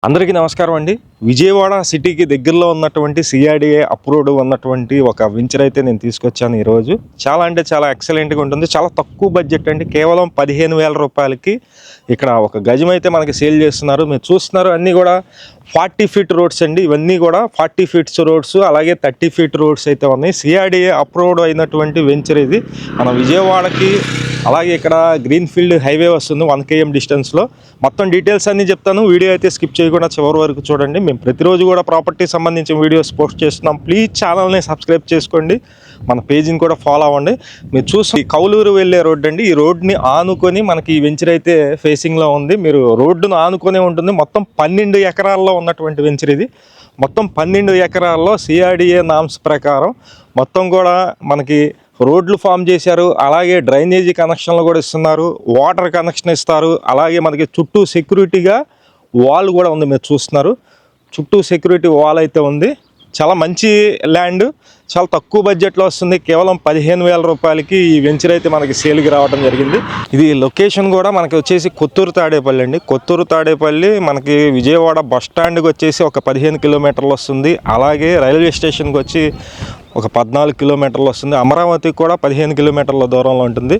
అందరికీ నమస్కారం అండి. విజయవాడ సిటీకి దగ్గరలో ఉన్నటువంటి సిఆర్డిఏ అప్రూవ్డ్ ఉన్నటువంటి ఒక వెంచర్ అయితే నేను తీసుకొచ్చాను ఈరోజు. చాలా అంటే చాలా ఎక్సలెంట్గా ఉంటుంది. చాలా తక్కువ బడ్జెట్ అండి. కేవలం 15,000 రూపాయలకి ఇక్కడ ఒక గజం అయితే మనకి సేల్ చేస్తున్నారు. మీరు చూస్తున్నారు అన్నీ కూడా 40 ఫీట్ రోడ్స్ అండి. ఇవన్నీ కూడా 40 ఫీట్స్ రోడ్స్, అలాగే 30 ఫీట్ రోడ్స్ అయితే ఉన్నాయి. సిఆర్డిఏ అప్రూవ్డ్ అయినటువంటి వెంచర్ ఇది. మన విజయవాడకి అలాగే ఇక్కడ గ్రీన్ఫీల్డ్ హైవే వస్తుంది 1 km డిస్టెన్స్లో. మొత్తం డీటెయిల్స్ అన్నీ చెప్తాను. వీడియో అయితే స్కిప్ చేయకుండా చివరి వరకు చూడండి. మేము ప్రతిరోజు కూడా ప్రాపర్టీ సంబంధించిన వీడియోస్ పోస్ట్ చేస్తున్నాం. ప్లీజ్ ఛానల్ని సబ్స్క్రైబ్ చేసుకోండి, మన పేజీని కూడా ఫాలో అవ్వండి. మీరు చూసి కౌలూరు వెళ్ళే రోడ్డు అండి. ఈ రోడ్ని ఆనుకొని మనకి ఈ వెంచర్ అయితే ఫేసింగ్లో ఉంది. మీరు రోడ్డును ఆనుకొనే ఉంటుంది. మొత్తం 12 ఎకరాల్లో ఉన్నటువంటి వెంచర్ ఇది. మొత్తం 12 ఎకరాల్లో సిఆర్డిఏ నామ్స్ ప్రకారం మొత్తం కూడా మనకి రోడ్లు ఫామ్ చేశారు. అలాగే డ్రైనేజీ కనెక్షన్లు కూడా ఇస్తున్నారు, వాటర్ కనెక్షన్ ఇస్తారు. అలాగే మనకి చుట్టూ సెక్యూరిటీగా వాల్ కూడా ఉంది. మీరు చూస్తున్నారు చుట్టూ సెక్యూరిటీ వాల్ అయితే ఉంది. చాలా మంచి ల్యాండ్, చాలా తక్కువ బడ్జెట్లో వస్తుంది. కేవలం 15,000 రూపాయలకి ఈ వెంచర్ అయితే మనకి సేల్కి రావడం జరిగింది. ఇది లొకేషన్ కూడా మనకి వచ్చేసి కొత్తూరు తాడేపల్లి అండి. కొత్తూరు తాడేపల్లి మనకి విజయవాడ బస్ స్టాండ్కి వచ్చేసి ఒక 15 కిలోమీటర్లు వస్తుంది. అలాగే రైల్వే స్టేషన్కి వచ్చి ఒక 14 కిలోమీటర్లు వస్తుంది. అమరావతికి కూడా 15 కిలోమీటర్ల దూరంలో ఉంటుంది.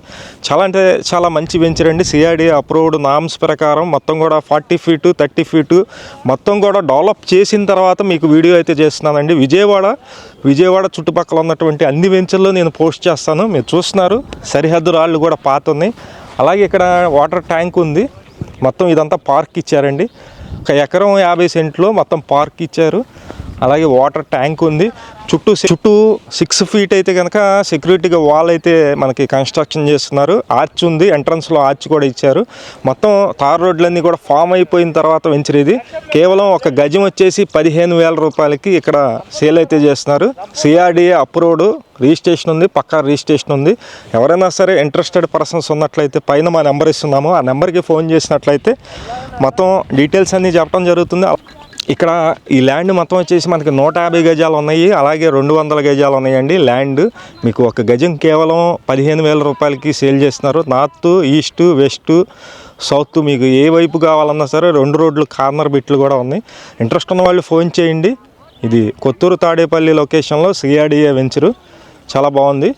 చాలా అంటే చాలా మంచి వెంచర్ అండి. సిఆర్డిఏ అప్రూవ్డ్ నామ్స్ ప్రకారం మొత్తం కూడా 40 ఫీటు 30 ఫీటు మొత్తం కూడా డెవలప్ చేసిన తర్వాత మీకు వీడియో అయితే చేస్తున్నానండి. విజయవాడ చుట్టుపక్కల ఉన్నటువంటి అన్ని వెంచర్లు నేను పోస్ట్ చేస్తాను. మీరు చూస్తున్నారు సరిహద్దు రాళ్ళు కూడా పాత ఉన్నాయి. అలాగే ఇక్కడ వాటర్ ట్యాంక్ ఉంది. మొత్తం ఇదంతా పార్క్ ఇచ్చారండి. 1 ఎకరం 50 సెంట్లో మొత్తం పార్క్ ఇచ్చారు. అలాగే వాటర్ ట్యాంక్ ఉంది. చుట్టూ 6 ఫీట్ అయితే కనుక సెక్యూరిటీగా వాల్ అయితే మనకి కన్స్ట్రక్షన్ చేస్తున్నారు. ఆర్చ్ ఉంది, ఎంట్రన్స్లో ఆర్చ్ కూడా ఇచ్చారు. మొత్తం తార్ రోడ్లన్నీ కూడా ఫామ్ అయిపోయిన తర్వాత వెంచర్ ఇది. కేవలం ఒక గజం వచ్చేసి 15,000 రూపాయలకి ఇక్కడ సేల్ అయితే చేస్తున్నారు. సిఆర్డిఏ అప్రూవ్డ్, రిజిస్ట్రేషన్ ఉంది, పక్కా రిజిస్ట్రేషన్ ఉంది. ఎవరైనా సరే ఇంట్రెస్టెడ్ పర్సన్స్ ఉన్నట్లయితే పైన మా నెంబర్ ఇస్తున్నాము. ఆ నెంబర్కి ఫోన్ చేసినట్లయితే మొత్తం డీటెయిల్స్ అన్నీ చెప్పడం జరుగుతుంది. ఇక్కడ ఈ ల్యాండ్ మొత్తం వచ్చేసి మనకి 150 గజాలు ఉన్నాయి, అలాగే 200 గజాలు ఉన్నాయండి ల్యాండ్. మీకు ఒక గజం కేవలం 15,000 రూపాయలకి సేల్ చేస్తున్నారు. నార్త్, ఈస్ట్, వెస్ట్, సౌత్ మీకు ఏ వైపు కావాలన్నా సరే 2 రోడ్లు కార్నర్ బిట్లు కూడా ఉన్నాయి. ఇంట్రెస్ట్ ఉన్న వాళ్ళు ఫోన్ చేయండి. ఇది కొత్తూరు తాడేపల్లి లొకేషన్లో సిఆర్డిఏ వెంచరు చాలా బాగుంది.